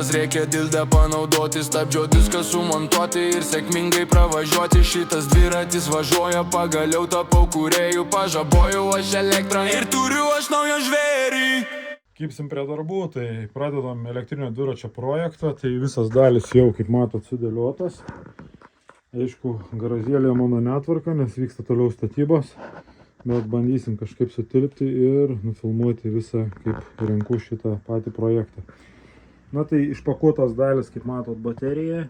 Šitas reikia dildę panaudoti, stabdžio diską sumontuoti ir sėkmingai pravažiuoti. Šitas dviratis važiuoja, pagaliau tapau kūrėjų, pažabojau aš elektrą ir turiu aš naują žvėrį. Kipsim prie darbų, tai pradedam elektrinio dviračio projektą, tai visas dalis jau, kaip matot, sudėliotas. Aišku, garažėlėje mano netvarka, nes vyksta toliau statybos, bet bandysim kažkaip sutilpti ir nufilmuoti visą, kaip renku šitą patį projektą. Na tai išpakuotas dalis, kaip matot, baterija,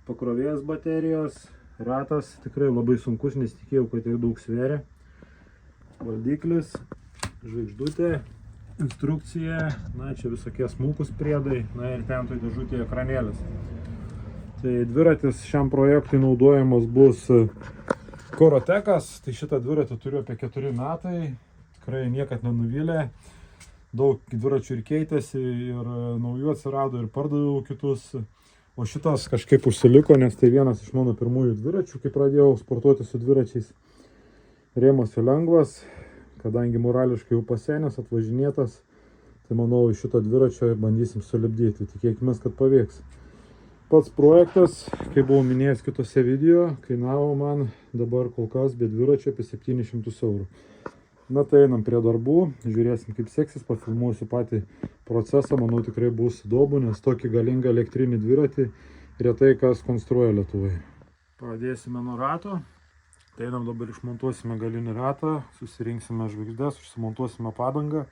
pakrovėjas baterijos, ratas, tikrai labai sunkus, nes tikėjau, kad tiek daug sveria. Valdiklis, žvaigždutė, instrukcija, na čia visokie smulkus priedai, na ir ten toj dėžutėje ekranėlis. Tai dviratis šiam projektui naudojamas bus Korotekas, tai šitą dviratį turiu apie 4 metai, tikrai niekad nenuvylė, daug dviračių ir keitėsi, ir naujų atsirado, ir pardaviau kitus, o šitas kažkaip užsiliko, nes tai vienas iš mano pirmųjų dviračių, kai pradėjau sportuoti su dviračiais. Rėmas lengvas, kadangi morališkai jau pasenęs, atvažinėtas, tai manau iš šito dviračio bandysim sulipdyti, tikėkime, kad pavyks. Pats projektas, kaip buvau minėjęs kitose video, kainavo man dabar kol kas be dviračio apie 700 eurų. Na tai einam prie darbų, žiūrėsim kaip seksis, pafilmuosiu patį procesą, manau tikrai bus įdomu, nes tokį galingą elektrinį dviratį retai kas konstruoja Lietuvoje. Pradėsime nuo rato. Tai einam dabar išmontuosime galinį ratą, susirinksime žvaigždės, užsimontuosime padangą.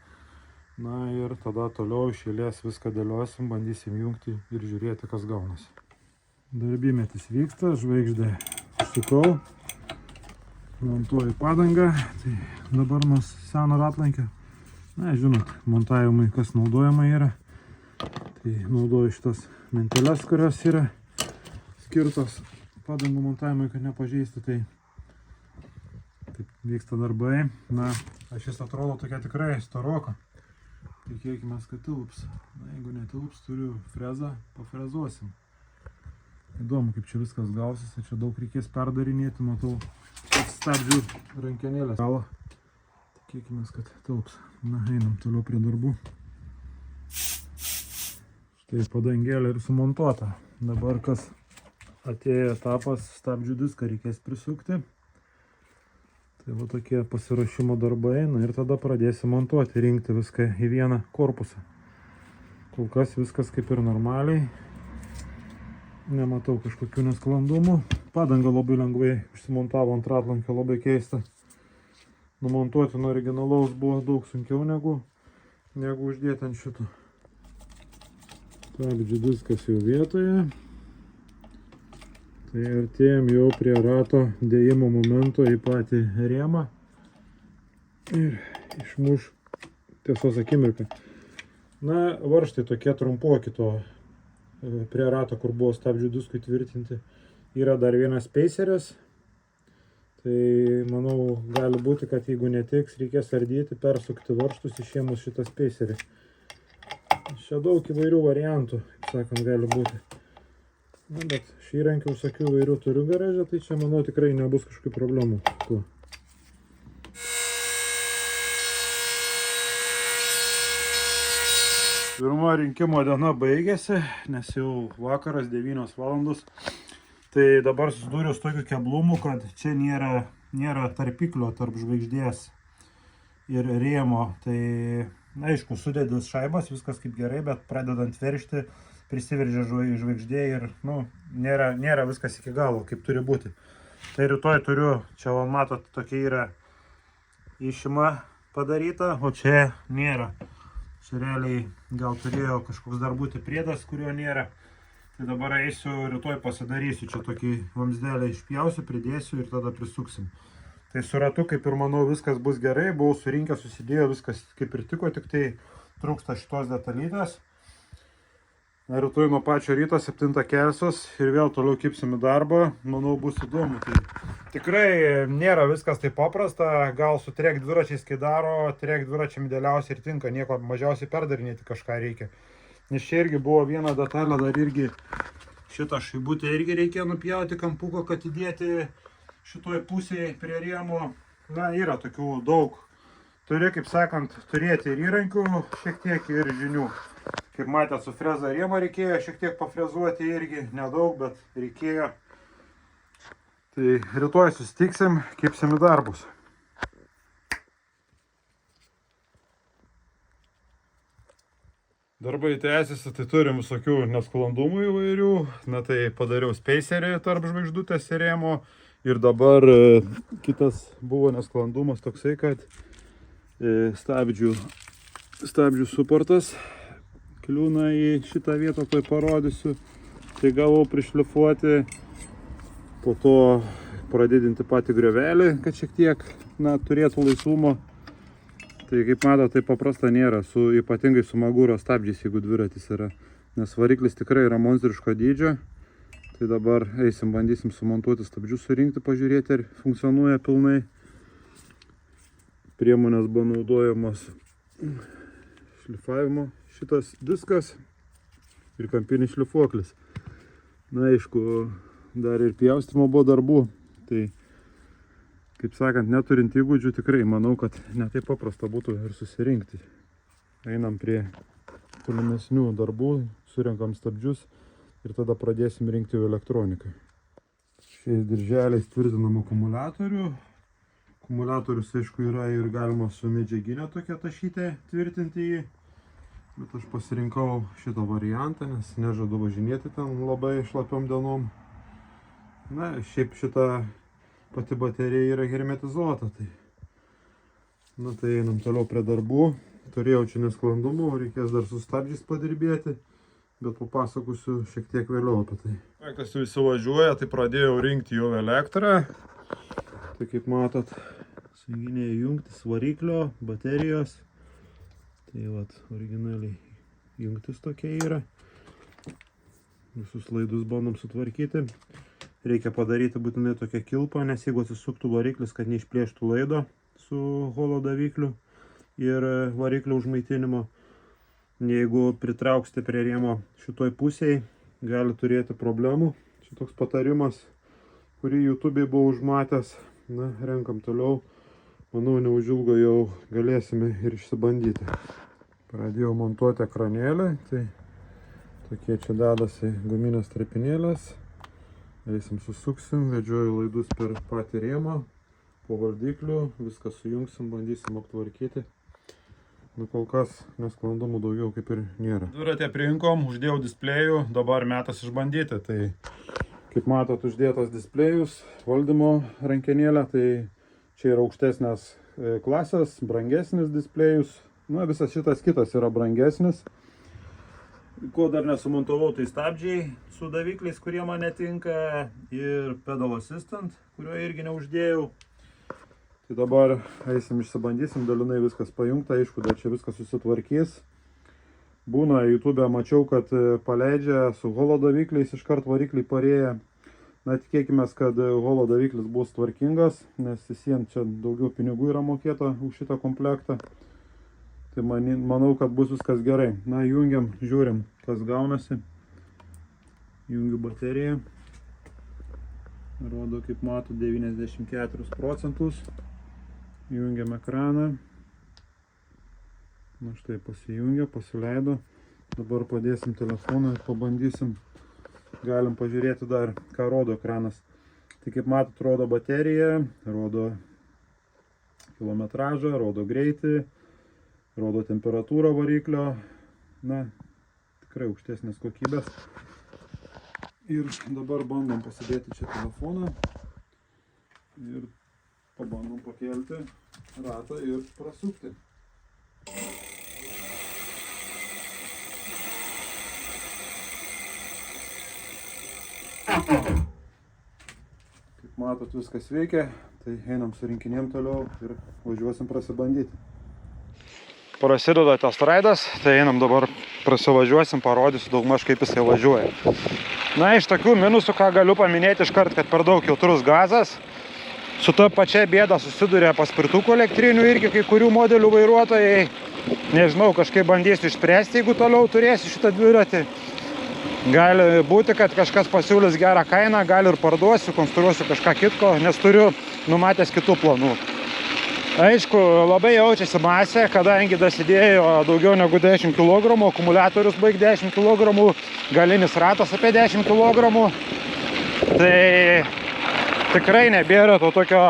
Na ir tada toliau iš eilės viską dėliosim, bandysim jungti ir žiūrėti, kas gaunasi. Darbymetis vyksta, žvaigždę užsukau, montuoju padangą, tai dabar nuo seno ratlankio. Na, žinot, montavimui kas naudojama yra. Tai naudoju šitas menteles, kurios yra skirtos padangų montavimui, kad nepažeisti. Tai taip vyksta darbai. Na, šis atrodo tokia tikrai storoka. Tikėkime, kad tilps. Na, jeigu netilps, turiu frezą, pafrezuosim. Įdomu, kaip čia viskas gausis. Čia daug reikės perdarinėti, matau, stabdžių rankenėlės. Tikėkime, kad tilps. Na, einam toliau prie darbų. Štai padangėlė ir sumontuota. Dabar kas atėjo etapas, stabdžių diską reikės prisukti. Tai va tokie pasiruošimo darbai, na ir tada pradėsiu montuoti, rinkti viską į vieną korpusą. Kol kas viskas kaip ir normaliai, nematau kažkokių nesklandumų. Padanga labai lengvai užsimontavo ant ratlankio, labai keista. Numontuoti nuo originalaus buvo daug sunkiau negu uždėti ant šito. Stabdžių diskas jau vietoje. Tai artėjom jau prie rato dėjimo momento į patį rėmą ir išmuš tiesos akimirką. Na, varžtai tokie trumpoki to prie rato, kur buvo stabdžių diskui tvirtinti. Yra dar vienas spaceris. Tai manau, gali būti, kad jeigu netiks, reikės ardyti, persukti varžtus išėmus šitą spacerį. Čia daug įvairių variantų, kaip sakant, gali būti. Na, bet šį įrankį visokių vairių turiu garaže, tai čia, manau, tikrai nebus kažkokių problemų. Pirma rinkimo diena baigėsi, nes jau vakaras 9 valandos. Tai dabar susidūriau su tokiu keblumu, kad čia nėra tarpiklio tarp žvaigždės ir rėmo. Tai, aišku, sudėdės šaibas, viskas kaip gerai, bet pradedant veržti, prisiveržia žvaigždė ir, nėra viskas iki galo, kaip turi būti. Tai rytoj turiu, čia man matot, tokia yra išima padaryta, o čia nėra. Čia realiai gal turėjo kažkoks dar būti priedas, kurio nėra. Tai dabar eisiu, rytoj pasidarysiu, čia tokį vamsdelę išpjausiu, pridėsiu ir tada prisuksim. Tai su ratu, kaip ir manau, viskas bus gerai, buvau surinkęs, susidėjo, viskas kaip ir tiko, tik tai trūksta šitos detalytės. Rytoj nuo pačio ryto 7 kelsiuos ir vėl toliau kipsim į darbą, manau bus įdomu. Tai tikrai nėra viskas taip paprasta, gal su trek dviračiais, kai daro, trek dviračiam idealiausiai ir tinka, nieko mažiausiai perdarinėti kažką reikia. Nes čia irgi buvo viena detalė, dar irgi šitą šaibutę irgi reikėjo nupjauti kampuko, kad įdėti šitoj pusėje prie rėmo. Na, yra tokių daug turi, kaip sakant, turėti ir įrankių šiek tiek ir žinių. Kaip matėt, su freza rėmą reikėjo šiek tiek pafrezuoti irgi, nedaug, bet reikėjo. Tai rytoj susitiksim, kibsim į darbus. Darbai tęsiasi, tai turim visokių nesklandumų įvairių. Na tai padariau spacerį tarp žvaigždutės ir rėmo. Ir dabar kitas buvo nesklandumas toksai, kad stabdžių suportas kliūna į šitą vietą, tai parodysiu. Tai gavau prišlifuoti, po to pradidinti patį griovelį, kad šiek tiek turėtų laisvumo. Tai kaip mato, tai paprasta nėra, ypatingai su Maguro stabdžiais, jeigu dviratis yra. Nes variklis tikrai yra monstriško dydžio. Tai dabar eisim, bandysim sumontuoti stabdžius, surinkti, pažiūrėti, ar funkcionuoja pilnai. Priemonės buvo naudojamos šlifavimo šitas diskas ir kampinis šlifuoklis. Na, aišku, dar ir pjaustimo buvo darbų. Tai kaip sakant, neturint įgūdžių, tikrai manau, kad netaip paprasta būtų ir susirinkti. Einam prie tolimesnių darbų, surenkam stabdžius ir tada pradėsim rinkti elektroniką. Šiais dirželiais tvirtinam akumuliatorių. Akumuliatorius, aišku, yra ir galima su medžiaginė tokia tašytė tvirtinti jį. Bet aš pasirinkau šitą variantą, nes nežadu važinėti ten labai šlapiom dienom. Na, šiaip šitą pati baterija yra hermetizuota, tai einam toliau prie darbų. Turėjau čia nesklandumų, reikės dar su stabdžiais padirbėti, bet papasakosiu šiek tiek vėliau apie tai. Kas jau įsivažiuoja, tai pradėjau rinkti jau elektrą. Tai kaip matot, sujunginėjai jungtis variklio, baterijos. Tai vat, originaliai jungtis tokia yra. Visus laidus bandom sutvarkyti. Reikia padaryti būtinai tokią kilpą, nes jeigu atsisuktų variklis, kad neišplėštų laido su holo davikliu ir variklio užmaitinimo. Jeigu pritrauksite prie rėmo šitoj pusėje, gali turėti problemų. Šitoks patarimas, kurį YouTube'ai buvau užmatęs. Na, renkam toliau. Manau, neužilgo jau galėsime ir išsibandyti. Pradėjau montuoti ekranėlį. Tai tokie čia dedasi guminės trepinėlės. Eisim susuksim, vedžioju laidus per patį rėmą, po valdiklių, viską sujungsim, bandysim aptvarkyti. Nu, kol kas nesklandumų daugiau kaip ir nėra. Dviratę pririnkom, uždėjau displejų, dabar metas išbandyti. Tai kaip matot, uždėtas displejus, valdymo rankenėlė, tai čia yra aukštesnės klasės, brangesnis displejus. Na, visas šitas kitas yra brangesnis. Ko dar nesumontavau, tai stabdžiai su davikliais, kurie man netinka, ir pedal assistant, kurio irgi neuždėjau. Tai dabar eisim išsibandysim, dalinai viskas pajungta, aišku, dar čia viskas susitvarkys. Būna YouTube'e mačiau, kad paleidžia su holo davikliais, iškart varikliai parėję. Na, tikėkime, kad holo daviklis bus tvarkingas, nes visiems čia daugiau pinigų yra mokėta už šitą komplektą. Tai manau, kad bus viskas gerai. Na, jungiam, žiūrim, kas gaunasi. Jungiu bateriją. Rodo, kaip mato, 94%. Jungiam ekraną. Na, štai pasijungia, pasileido. Dabar padėsim telefoną ir pabandysim. Galim pažiūrėti dar, ką rodo ekranas. Tai kaip matot, rodo bateriją, rodo kilometražą, rodo greitį. Rodo temperatūrą variklio, na, tikrai aukštesnės kokybės. Ir dabar bandom pasidėti čia telefoną ir pabandom pakelti ratą ir prasukti. Kaip matot, viskas veikia, tai einam surinkinėm toliau ir važiuosim prasibandyti. Prasideda test raidas, tai einam dabar prasivažiuosim, parodysiu daugmaž kaip jisai važiuoja. Na, iš tokių minusų, ką galiu paminėti iškart, kad per daug jautrus gazas. Su ta pačia bėda susiduria paspirtukų elektrinių irgi kai kurių modelių vairuotojai. Nežinau, kažkaip bandysiu išspręsti, jeigu toliau turėsiu šitą dviratį. Gali būti, kad kažkas pasiūlys gerą kainą, gali ir parduosiu, konstruosiu kažką kitko, nes turiu numatęs kitų planų. Aišku, labai jaučiasi masė, kadangi dasidėjo daugiau negu 10 kg, akumuliatorius baig 10 kg, galinis ratas apie 10 kg. Tai tikrai nebėra to tokio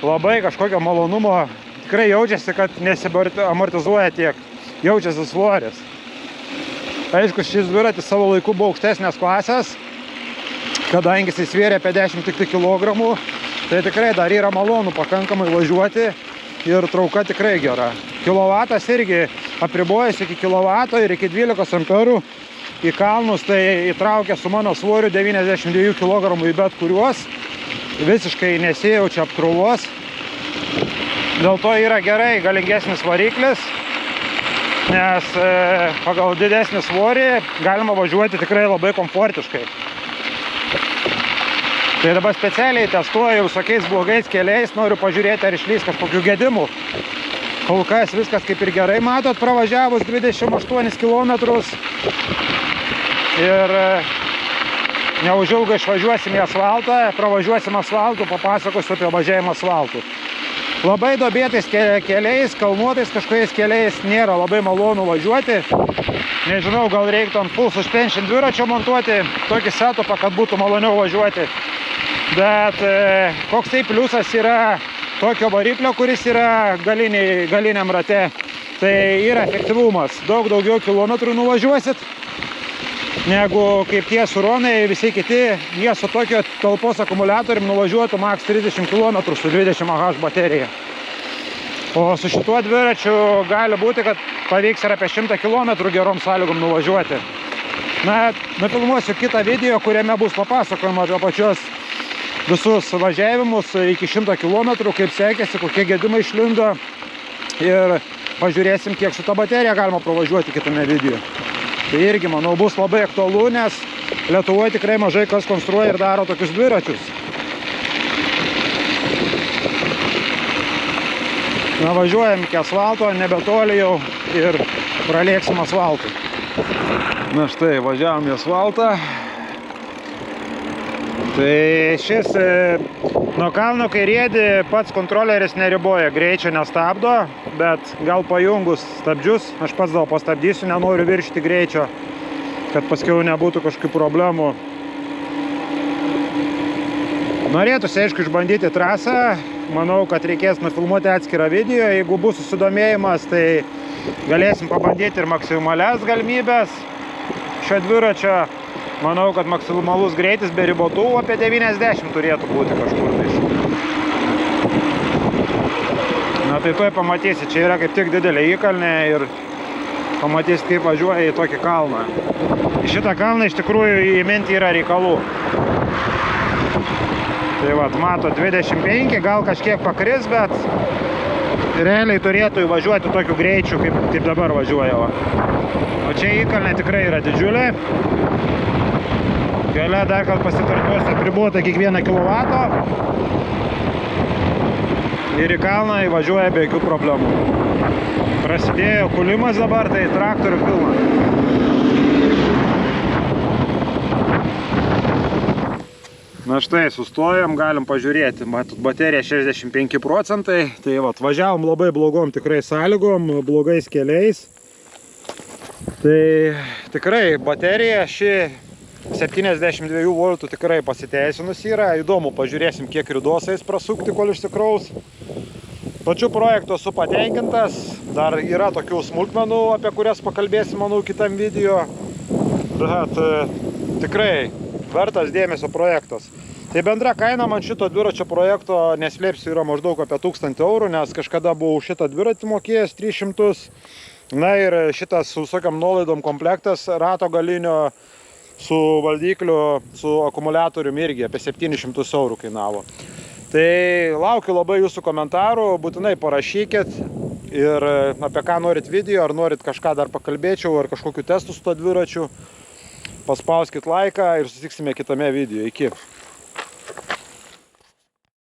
labai kažkokio malonumo. Tikrai jaučiasi, kad nesiamortizuoja tiek, jaučiasi svoris. Aišku, šis dviratis savo laiku buvo aukštesnės klasės, kadangi jis svėrė apie 10 kg, tai tikrai dar yra malonu pakankamai važiuoti ir trauka tikrai gera. Kilovatas irgi apribojasi iki kilovato ir iki 12 amperų į kalnus, tai įtraukia su mano svoriu 92 kg į bet kuriuos, visiškai nesijaučia apkrovos. Dėl to yra gerai galingesnis variklis, nes pagal didesnį svorį galima važiuoti tikrai labai komfortiškai. Tai dabar specialiai testuoju visokiais blogais keliais, noriu pažiūrėti, ar išlys kažkokių gedimų. Kol kas viskas kaip ir gerai, matot, pravažiavus 28 km. Ir neužilgai išvažiuosim į asfaltą, pravažiuosim asfaltų, papasakosiu apie važiavimą asfaltų. Labai duobėtais keliais, kalnuotais kažkokiais keliais nėra labai malonu važiuoti. Nežinau, gal reiktų ant full suspension dviračio montuoti tokį setupą, kad būtų maloniau važiuoti. Bet koks tai pliusas yra tokio variklio, kuris yra galiniam rate, tai yra efektyvumas. Daug daugiau kilometrų nuvažiuosit, negu kaip tie suronai, visi kiti, jie su tokio talpos akumuliatorium nuvažiuotų maks 30 km su 20 Ah baterija. O su šituo dviračiu gali būti, kad pavyks ir apie 100 km gerom sąlygom nuvažiuoti. Na, nufilmuosiu kitą video, kuriame bus papasakojama apie pačios visus važiavimus iki 100 km, kaip sekėsi, kokie gedimai išlindo ir pažiūrėsim, kiek su ta baterija galima pravažiuoti kitame video. Tai irgi, manau, bus labai aktualu, nes Lietuvoje tikrai mažai kas konstruoja ir daro tokius dviračius. Na, važiuojam iki asfalto, nebetoli jau ir pralėksim asfaltą. Na štai, važiavom į asfaltą. Tai šis nuo kalno, kai riedi, pats kontroleris neriboja, greičio nestabdo, bet gal pajungus stabdžius, aš pats gal pastabdysiu, nenoriu viršyti greičio, kad paskiau nebūtų kažkokių problemų. Norėtųsi, aišku, išbandyti trasą, manau, kad reikės nufilmuoti atskirą video, jeigu bus susidomėjimas, tai galėsim pabandyti ir maksimalias galimybės šio dviračio. Manau, kad maksimalus greitis be ribotuvų apie 90 turėtų būti kažkur tais. Na tai tuoj pamatysi, čia yra kaip tik didelė įkalnė ir pamatysi, kaip važiuoja į tokį kalną. Į šitą kalną iš tikrųjų įminti yra reikalų. Tai vat, mato 25, gal kažkiek pakris, bet realiai turėtų įvažiuoti tokiu greičiu, kaip dabar važiuoja. O čia įkalnė tikrai yra didžiulė. Gale dar kad pasikartosiu, apribota kiekvieną kilovato ir į kalną įvažiuoja be jokių problemų. Prasidėjo kulimas dabar, tai traktorių pilna. Na štai, sustojom, galim pažiūrėti. Matot, baterija 65%. Tai vat, važiavom labai blogom tikrai sąlygom, blogais keliais. Tai tikrai baterija ši 72 voltų tikrai pasiteisinus yra. Įdomu, pažiūrėsim, kiek ridos eis prasukti, kol išsikraus. Pačiu projektu esu patenkintas. Dar yra tokių smulkmenų, apie kurias pakalbėsim, manau, kitam video. Bet tikrai vertas dėmesio projektas. Tai bendra kaina man šito dviračio projekto, neslėpsiu, yra maždaug apie 1000 eurų, nes kažkada buvau šitą dviratį mokėjęs 300. Na ir šitas su visokiam nuolaidom komplektas rato galinio su valdykliu, su akumuliatoriumi irgi apie 700 eurų kainavo. Tai laukiu labai jūsų komentarų, būtinai parašykit ir apie ką norit video, ar norit kažką dar pakalbėčiau, ar kažkokių testų su to dviračiu. Paspauskit laiką ir susitiksime kitame video. Iki.